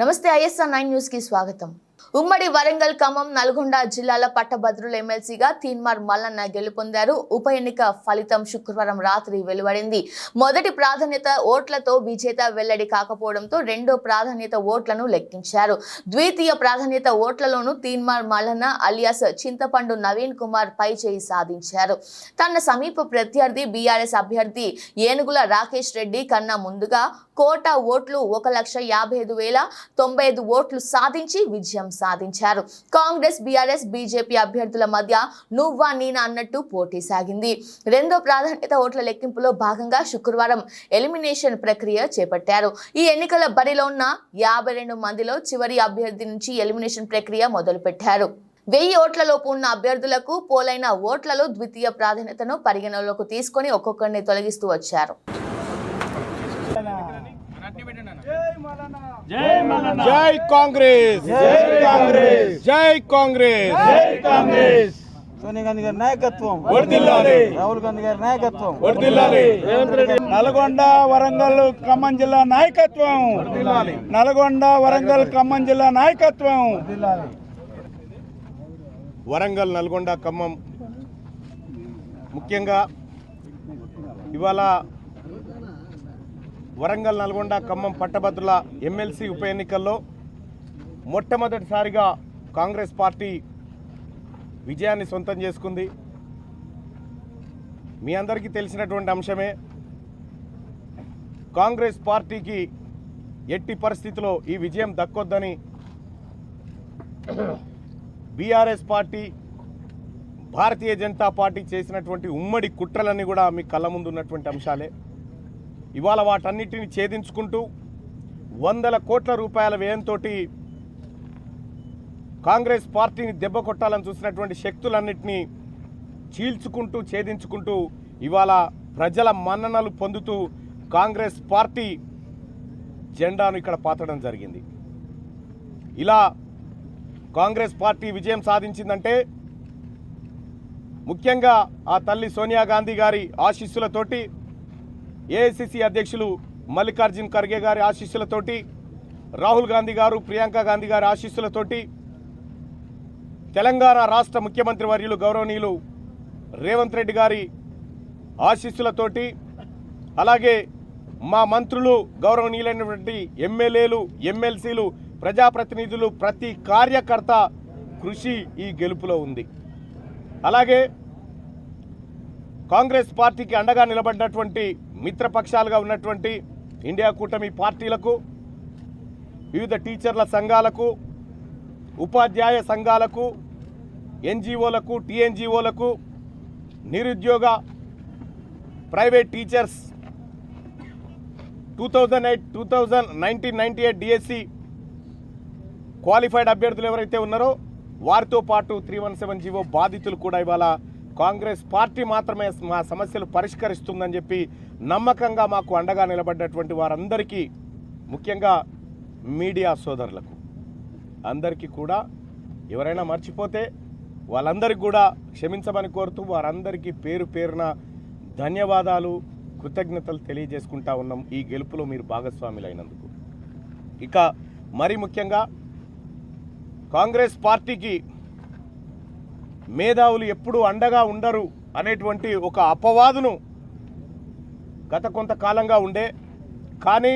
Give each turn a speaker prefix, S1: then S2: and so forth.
S1: నమస్తే ISR 9 news కి స్వాగతం. ఉమ్మడి వరంగల్ ఖమ్మం నల్గొండ జిల్లాల పట్టభద్రుల ఎమ్మెల్సీగా తీన్మార్ మల్లన్న గెలుపొందారు. ఉప ఎన్నిక ఫలితం శుక్రవారం రాత్రి వెలువడింది. మొదటి ప్రాధాన్యత ఓట్లతో విజేత వెల్లడి కాకపోవడంతో రెండో ప్రాధాన్యత ఓట్లను లెక్కించారు. ద్వితీయ ప్రాధాన్యత ఓట్లలోనూ తీన్మార్ మల్లన్న అలియాస్ చింతపండు నవీన్ కుమార్ పై చేయి సాధించారు. తన సమీప ప్రత్యర్థి బీఆర్ఎస్ అభ్యర్థి ఏనుగుల రాకేష్ రెడ్డి కన్నా ముందుగా కోటా ఓట్లు 1,55,095 ఓట్లు సాధించి విజయం సాధించారు. కాంగ్రెస్, బీఆర్ఎస్, బీజేపీ అభ్యర్థుల మధ్య నువ్వా నీనా అన్నట్టు పోటీ సాగింది. రెండో ప్రాధాన్యత ఓట్ల లెక్కింపులో భాగంగా శుక్రవారం ఎలిమినేషన్ ప్రక్రియ చేపట్టారు. ఈ ఎన్నికల బరిలో ఉన్న 52 మందిలో చివరి అభ్యర్థి నుంచి ఎలిమినేషన్ ప్రక్రియ మొదలుపెట్టారు. 1000 ఓట్లలోపు ఉన్న అభ్యర్థులకు పోలైన ఓట్లలో ద్వితీయ ప్రాధాన్యతను పరిగణలోకి తీసుకొని ఒక్కొక్కరిని తొలగిస్తూ వచ్చారు.
S2: జై కాంగ్రెస్, జై కాంగ్రెస్, జై కాంగ్రెస్, జై కాంగ్రెస్.
S3: సోనియా గాంధీ గారి నాయకత్వం
S2: వర్ధిల్లాలి,
S3: రాహుల్ గాంధీ గారి నాయకత్వం
S2: వర్ధిల్లాలి. నల్గొండ వరంగల్ ఖమ్మం జిల్లా నాయకత్వం, నల్గొండ వరంగల్ ఖమ్మం జిల్లా నాయకత్వం. వరంగల్, నల్గొండ, ఖమ్మం ముఖ్యంగా ఇవాళ వరంగల్, నల్గొండ, ఖమ్మం పట్టభద్రుల ఎమ్మెల్సీ ఉప ఎన్నికల్లో మొట్టమొదటిసారిగా కాంగ్రెస్ పార్టీ విజయాన్ని సొంతం చేసుకుంది. మీ అందరికీ తెలిసినటువంటి అంశమే. కాంగ్రెస్ పార్టీకి ఎట్టి పరిస్థితిలో ఈ విజయం దక్కొద్దని BRS party, Bharatiya Janata party చేసినటువంటి ఉమ్మడి కుట్రలన్నీ కూడా మీ కళ్ళ ముందు ఉన్నటువంటి అంశాలే. ఇవాళ వాటన్నిటిని ఛేదించుకుంటూ 100 కోట్ల రూపాయల వ్యయంతో కాంగ్రెస్ పార్టీని దెబ్బ కొట్టాలని చూసినటువంటి శక్తులన్నింటినీ చీల్చుకుంటూ ఛేదించుకుంటూ ఇవాళ ప్రజల మన్ననలు పొందుతూ కాంగ్రెస్ పార్టీ జెండాను ఇక్కడ పాతడం జరిగింది. ఇలా కాంగ్రెస్ పార్టీ విజయం సాధించిందంటే ముఖ్యంగా ఆ తల్లి సోనియా గాంధీ గారి ఆశీస్సులతోటి, ఏఐసిసి అధ్యక్షులు మల్లికార్జున్ ఖర్గే గారి ఆశీస్సులతోటి, రాహుల్ గాంధీ గారు, ప్రియాంక గాంధీ గారి ఆశీస్సులతోటి, తెలంగాణ రాష్ట్ర ముఖ్యమంత్రి వర్యులు గౌరవనీయులు రేవంత్ రెడ్డి గారి ఆశీస్సులతోటి, అలాగే మా మంత్రులు గౌరవనీయులైనటువంటి ఎమ్మెల్యేలు, ఎమ్మెల్సీలు, ప్రజాప్రతినిధులు, ప్రతి కార్యకర్త కృషి ఈ గెలుపులో ఉంది. అలాగే కాంగ్రెస్ పార్టీకి అండగా నిలబడినటువంటి మిత్రపక్షాలుగా ఉన్నటువంటి ఇండియా కూటమి పార్టీలకు, వివిధ టీచర్ల సంఘాలకు, ఉపాధ్యాయ సంఘాలకు, ఎన్జిఓలకు, టీఎన్జిఓలకు, నిరుద్యోగ ప్రైవేట్ టీచర్స్ 1998 డిఎస్సి క్వాలిఫైడ్ అభ్యర్థులు ఎవరైతే ఉన్నారో వారితో పాటు 317 జీవో బాధితులు కూడా ఇవాళ కాంగ్రెస్ పార్టీ మాత్రమే మా సమస్యలు పరిష్కరిస్తుందని చెప్పి నమ్మకంగా మాకు అండగా నిలబడ్డటువంటి వారందరికీ, ముఖ్యంగా మీడియా సోదరులకు అందరికీ కూడా, ఎవరైనా మర్చిపోతే వాళ్ళందరికీ కూడా క్షమించమని కోరుతూ వారందరికీ పేరు పేరున ధన్యవాదాలు, కృతజ్ఞతలు తెలియజేసుకుంటా ఉన్నాం ఈ గెలుపులో మీరు భాగస్వాములైనందుకు. ఇక మరి ముఖ్యంగా కాంగ్రెస్ పార్టీకి మేధావులు ఎప్పుడూ అండగా ఉండరు అనేటువంటి ఒక అపవాదును గత కొంతకాలంగా ఉండే, కానీ